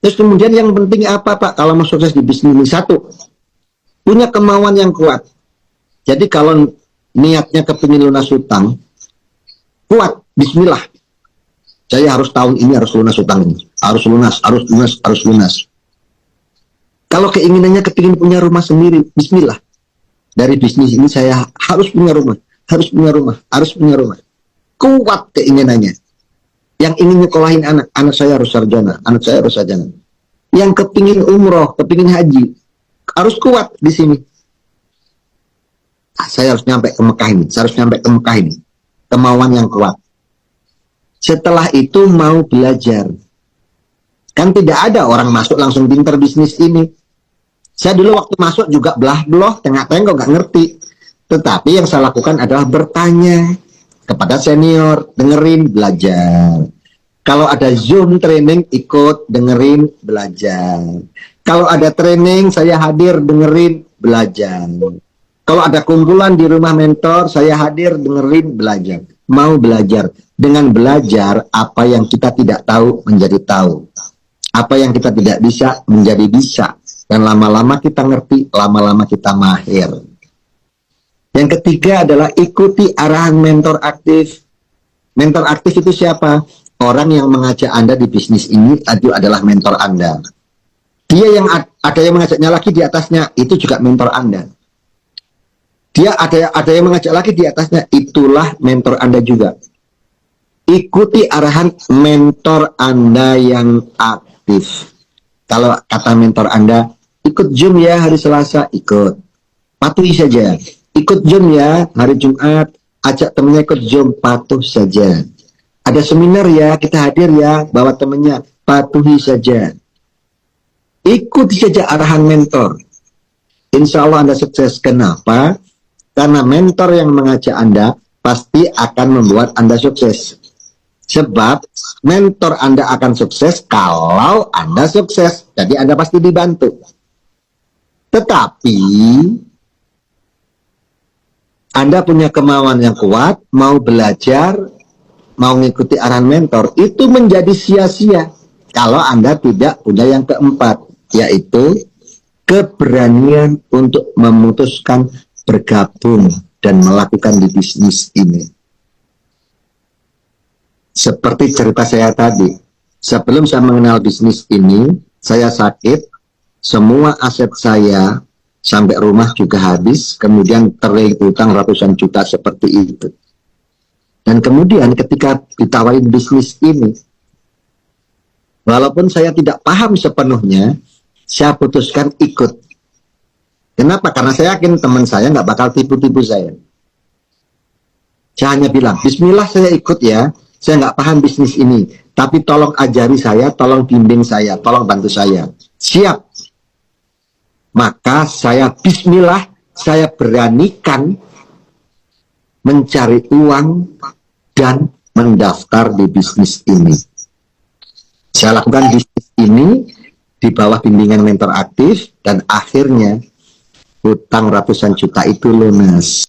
Terus kemudian yang penting apa Pak kalau mau sukses di bisnis ini? Satu, punya kemauan yang kuat. Jadi kalau niatnya kepingin lunas hutang, kuat, bismillah. Saya harus tahun ini harus lunas hutang ini. Harus lunas, harus lunas, harus lunas. Kalau keinginannya kepingin punya rumah sendiri, bismillah. Dari bisnis ini saya harus punya rumah, harus punya rumah, harus punya rumah. Kuat keinginannya. Yang ingin nyekolahin anak saya harus sarjana, anak saya harus sarjana. Yang kepingin umroh, kepingin haji, harus kuat di sini. Saya harus nyampe ke Mekah ini, saya harus nyampe ke Mekah ini. Kemauan yang kuat. Setelah itu mau belajar. Kan tidak ada orang masuk langsung pinter bisnis ini. Saya dulu waktu masuk juga belah-belah, tengah-tengah nggak ngerti. Tetapi yang saya lakukan adalah bertanya kepada senior, dengerin, belajar. Kalau ada Zoom training, ikut, dengerin, belajar. Kalau ada training, saya hadir, dengerin, belajar. Kalau ada kumpulan di rumah mentor, saya hadir, dengerin, belajar. Mau belajar. Dengan belajar, apa yang kita tidak tahu menjadi tahu. Apa yang kita tidak bisa menjadi bisa. Dan lama-lama kita ngerti, lama-lama kita mahir. Yang ketiga adalah ikuti arahan mentor aktif. Mentor aktif itu siapa? Orang yang mengajak Anda di bisnis ini itu adalah mentor Anda. Dia yang ada yang mengajaknya lagi di atasnya, itu juga mentor Anda. Dia ada yang mengajak lagi di atasnya, itulah mentor Anda juga. Ikuti arahan mentor Anda yang aktif. Kalau kata mentor Anda, ikut Zoom ya hari Selasa, ikut. Patuhi saja. Ikut Zoom ya hari Jumat, ajak temennya ikut Zoom, patuh saja. Ada seminar ya, kita hadir ya, bawa temennya, patuhi saja. Ikuti saja arahan mentor. Insya Allah Anda sukses. Kenapa? Karena mentor yang mengajak Anda pasti akan membuat Anda sukses. Sebab mentor Anda akan sukses kalau Anda sukses. Jadi Anda pasti dibantu. Tetapi Anda punya kemauan yang kuat, mau belajar, mau mengikuti arahan mentor, itu menjadi sia-sia kalau Anda tidak punya yang keempat, yaitu keberanian untuk memutuskan bergabung dan melakukan di bisnis ini. Seperti cerita saya tadi, sebelum saya mengenal bisnis ini, saya sakit, semua aset saya sampai rumah juga habis, kemudian terlilit utang ratusan juta seperti itu. Dan kemudian ketika ditawarin bisnis ini, walaupun saya tidak paham sepenuhnya, saya putuskan ikut. Kenapa? Karena saya yakin teman saya nggak bakal tipu-tipu saya. Saya hanya bilang, bismillah saya ikut ya, saya nggak paham bisnis ini, tapi tolong ajari saya, tolong bimbing saya, tolong bantu saya. Siap. Maka saya bismillah, saya beranikan mencari uang dan mendaftar di bisnis ini. Saya lakukan bisnis ini di bawah bimbingan mentor aktif dan akhirnya hutang ratusan juta itu lunas.